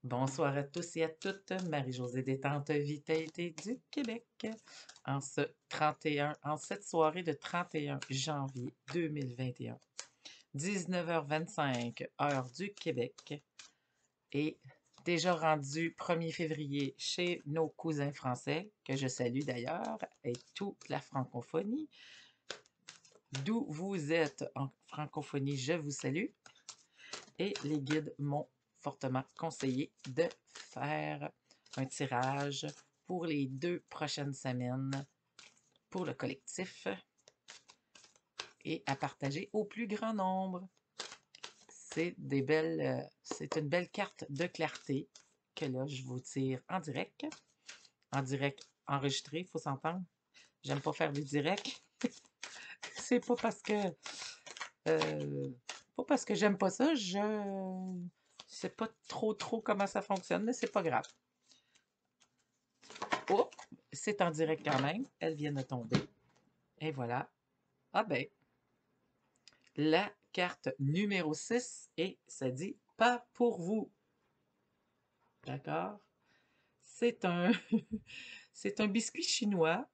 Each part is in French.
Bonsoir à tous et à toutes, Marie-Josée Détente Vitalité du Québec, en cette soirée de 31 janvier 2021, 19h25, heure du Québec, et déjà rendu 1er février chez nos cousins français, que je salue d'ailleurs, et toute la francophonie. D'où vous êtes en francophonie, je vous salue. Et les guides m'ont fortement conseillé de faire un tirage pour les 2 prochaines semaines pour le collectif et à partager au plus grand nombre. C'est une belle carte de clarté que là, je vous tire en direct. En direct enregistré, il faut s'entendre. J'aime pas faire du direct. C'est euh, pas parce que j'aime pas ça, je sais pas trop comment ça fonctionne, mais c'est pas grave. Oh, c'est en direct quand même. Elle vient de tomber. Et voilà. Ah ben, la carte numéro 6 et ça dit pas pour vous. D'accord? C'est un, c'est un biscuit chinois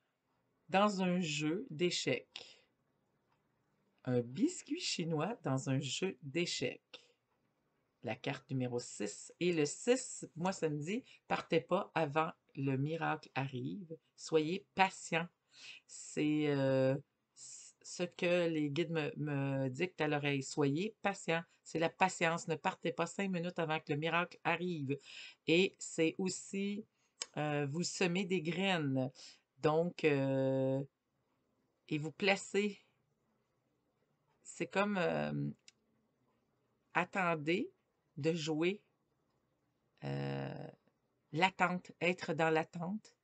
dans un jeu d'échecs. Un biscuit chinois dans un jeu d'échecs. La carte numéro 6. Et le 6, moi, ça me dit, partez pas avant le miracle arrive. Soyez patient. C'est ce que les guides me dictent à l'oreille. Soyez patient. C'est la patience. Ne partez pas 5 minutes avant que le miracle arrive. Et c'est aussi, vous semez des graines. Donc, et vous placez. C'est comme, attendez de jouer euh, l'attente, être dans l'attente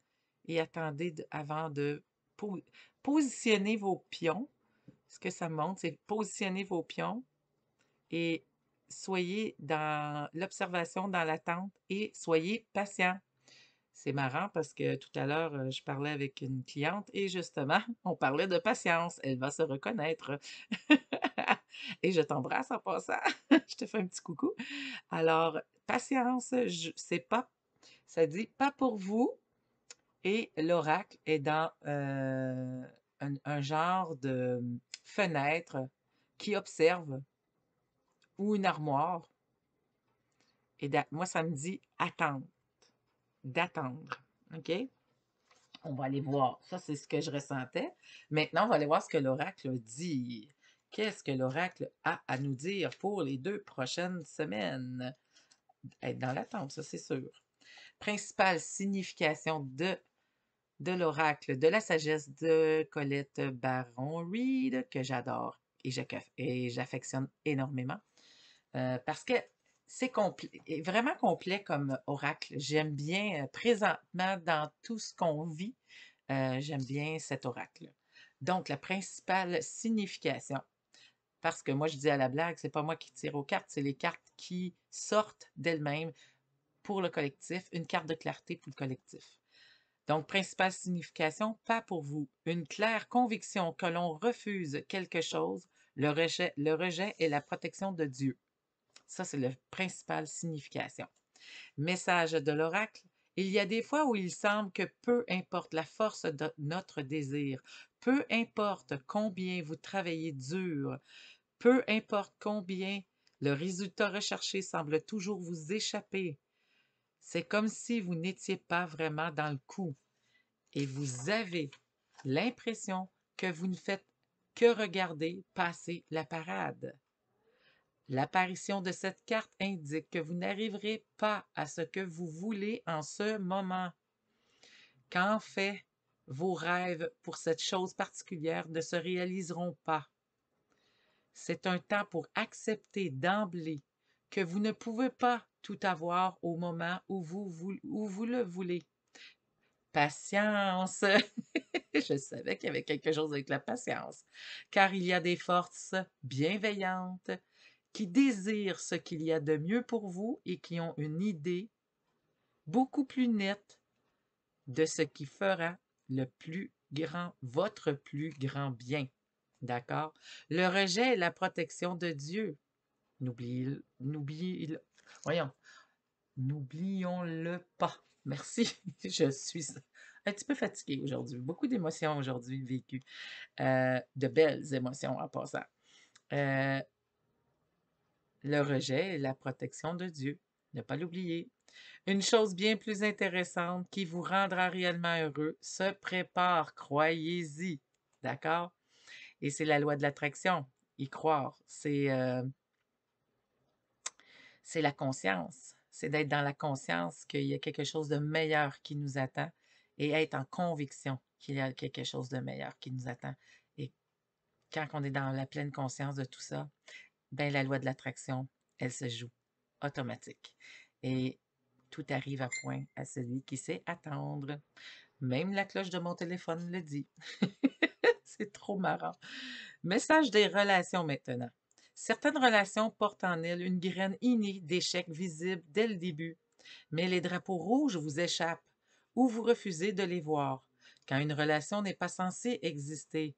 et attendez avant de po positionner vos pions. Ce que ça montre, c'est positionner vos pions et soyez dans l'observation, dans l'attente et soyez patient. C'est marrant parce que tout à l'heure, je parlais avec une cliente et justement, on parlait de patience. Elle va se reconnaître. Et je t'embrasse en passant. Je te fais un petit coucou. Alors, patience, c'est pas, ça dit pas pour vous. Et l'oracle est dans un genre de fenêtre qui observe ou une armoire. Et moi, ça me dit attendre, d'attendre. OK? On va aller voir. Ça, c'est ce que je ressentais. Maintenant, on va aller voir ce que l'oracle dit. Qu'est-ce que l'oracle a à nous dire pour les 2 prochaines semaines? Être dans l'attente, ça, c'est sûr. Principale signification de l'oracle de la sagesse de Colette Baron-Reed, que j'adore et j'affectionne énormément, parce que c'est vraiment complet comme oracle. J'aime bien, présentement, dans tout ce qu'on vit, j'aime bien cet oracle. Donc, la principale signification, parce que moi, je dis à la blague, c'est pas moi qui tire aux cartes, c'est les cartes qui sortent d'elles-mêmes pour le collectif, une carte de clarté pour le collectif. Donc, principale signification, pas pour vous. Une claire conviction que l'on refuse quelque chose, le rejet est la protection de Dieu. Ça, c'est la principale signification. Message de l'oracle. Il y a des fois où il semble que peu importe la force de notre désir, peu importe combien vous travaillez dur, peu importe combien le résultat recherché semble toujours vous échapper, c'est comme si vous n'étiez pas vraiment dans le coup et vous avez l'impression que vous ne faites que regarder passer la parade. L'apparition de cette carte indique que vous n'arriverez pas à ce que vous voulez en ce moment. Qu'en fait, vos rêves pour cette chose particulière ne se réaliseront pas. C'est un temps pour accepter d'emblée que vous ne pouvez pas tout avoir au moment où vous le voulez. Patience. Je savais qu'il y avait quelque chose avec la patience, car il y a des forces bienveillantes qui désirent ce qu'il y a de mieux pour vous et qui ont une idée beaucoup plus nette de ce qui fera votre plus grand bien. D'accord? Le rejet est la protection de Dieu. Voyons. N'oublions-le pas. Merci. Je suis un petit peu fatiguée aujourd'hui. Beaucoup d'émotions aujourd'hui vécues. De belles émotions en passant. Euh, le rejet et la protection de Dieu. Ne pas l'oublier. Une chose bien plus intéressante qui vous rendra réellement heureux se prépare, croyez-y. D'accord? Et c'est la loi de l'attraction. Y croire. C'est la conscience. C'est d'être dans la conscience qu'il y a quelque chose de meilleur qui nous attend et être en conviction qu'il y a quelque chose de meilleur qui nous attend. Et quand on est dans la pleine conscience de tout ça, ben la loi de l'attraction, elle se joue automatique. Et tout arrive à point à celui qui sait attendre. Même la cloche de mon téléphone le dit. C'est trop marrant. Message des relations maintenant. Certaines relations portent en elles une graine innée d'échec visible dès le début, mais les drapeaux rouges vous échappent ou vous refusez de les voir. Quand une relation n'est pas censée exister,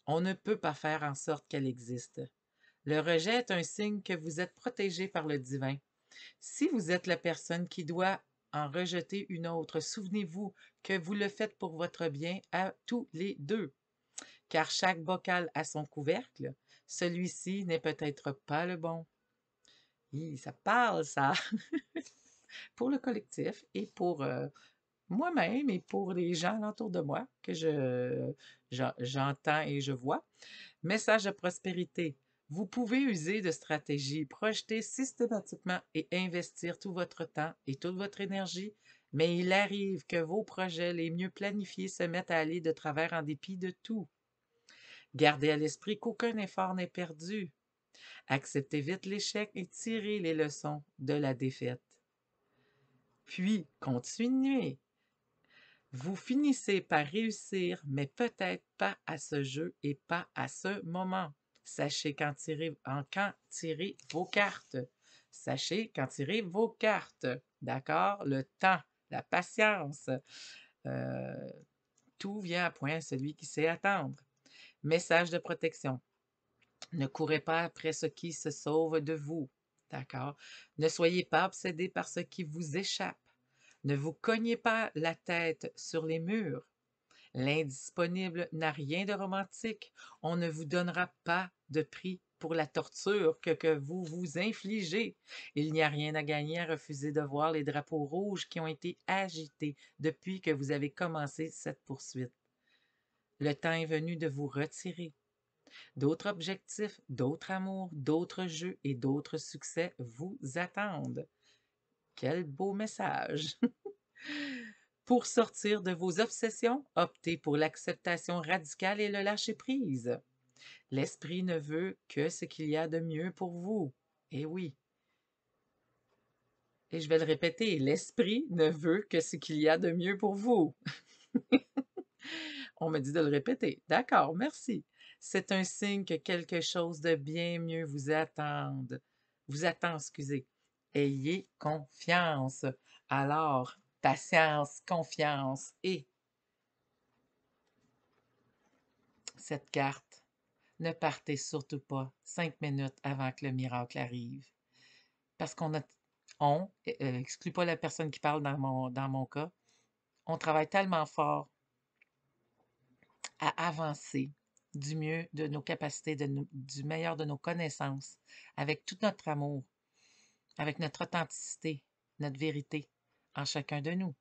on ne peut pas faire en sorte qu'elle existe. Le rejet est un signe que vous êtes protégé par le divin. Si vous êtes la personne qui doit en rejeter une autre, souvenez-vous que vous le faites pour votre bien à tous les deux. Car chaque bocal a son couvercle, celui-ci n'est peut-être pas le bon. Hi, ça parle, ça, pour le collectif et pour moi-même et pour les gens autour de moi que j'entends et je vois. Message de prospérité. Vous pouvez user de stratégies, projeter systématiquement et investir tout votre temps et toute votre énergie, mais il arrive que vos projets les mieux planifiés se mettent à aller de travers en dépit de tout. Gardez à l'esprit qu'aucun effort n'est perdu. Acceptez vite l'échec et tirez les leçons de la défaite. Puis, continuez. Vous finissez par réussir, mais peut-être pas à ce jeu et pas à ce moment. Sachez quand tirer vos cartes. Sachez quand tirer vos cartes. D'accord? Le temps, la patience. Euh, tout vient à point à celui qui sait attendre. Message de protection. Ne courez pas après ce qui se sauve de vous. D'accord? Ne soyez pas obsédé par ce qui vous échappe. Ne vous cognez pas la tête sur les murs. L'indisponible n'a rien de romantique. On ne vous donnera pas de prix pour la torture que vous vous infligez. Il n'y a rien à gagner à refuser de voir les drapeaux rouges qui ont été agités depuis que vous avez commencé cette poursuite. Le temps est venu de vous retirer. D'autres objectifs, d'autres amours, d'autres jeux et d'autres succès vous attendent. Quel beau message! Pour sortir de vos obsessions, optez pour l'acceptation radicale et le lâcher-prise. L'esprit ne veut que ce qu'il y a de mieux pour vous. Et oui. Et je vais le répéter, l'esprit ne veut que ce qu'il y a de mieux pour vous. On me dit de le répéter. D'accord, merci. C'est un signe que quelque chose de bien mieux vous attend. Vous attend, excusez. Ayez confiance. Alors, patience, confiance et cette carte. Ne partez surtout pas 5 minutes avant que le miracle arrive. Parce exclut pas la personne qui parle dans mon cas, on travaille tellement fort à avancer du mieux de nos capacités, du meilleur de nos connaissances, avec tout notre amour, avec notre authenticité, notre vérité en chacun de nous.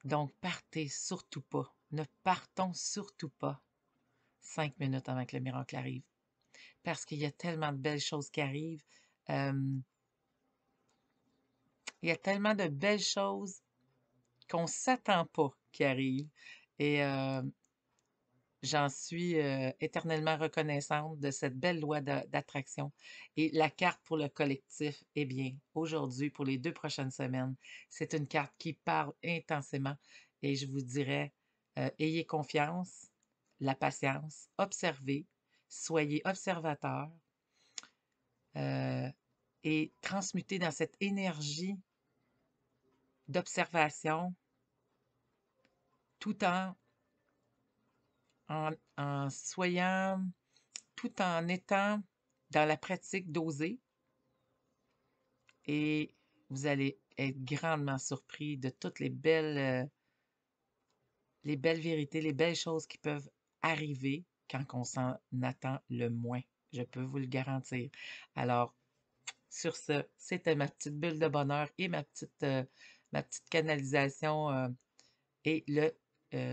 Donc, partez surtout pas. Ne partons surtout pas 5 minutes avant que le miracle arrive. Parce qu'il y a tellement de belles choses qui arrivent. Il y a tellement de belles choses qu'on ne s'attend pas qui arrivent. Et j'en suis éternellement reconnaissante de cette belle loi d'attraction. Et la carte pour le collectif, eh bien, aujourd'hui, pour les 2 prochaines semaines, c'est une carte qui parle intensément. Et je vous dirais, ayez confiance, la patience, observez, soyez observateur et transmutez dans cette énergie d'observation tout en soyant, tout en étant dans la pratique d'oser et vous allez être grandement surpris de toutes les belles vérités, les belles choses qui peuvent arriver quand on s'en attend le moins. Je peux vous le garantir. Alors, sur ce, c'était ma petite bulle de bonheur et ma petite canalisation et le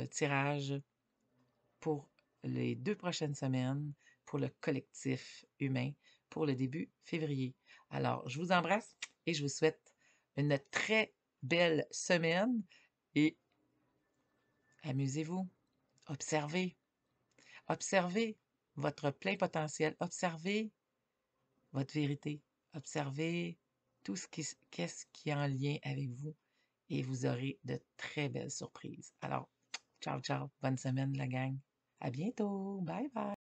tirage pour les 2 prochaines semaines pour le collectif humain pour le début février. Alors, je vous embrasse et je vous souhaite une très belle semaine et amusez-vous, observez, observez votre plein potentiel, observez votre vérité, observez tout qu'est-ce qui est en lien avec vous et vous aurez de très belles surprises. Alors, ciao, ciao, bonne semaine la gang. À bientôt, bye bye.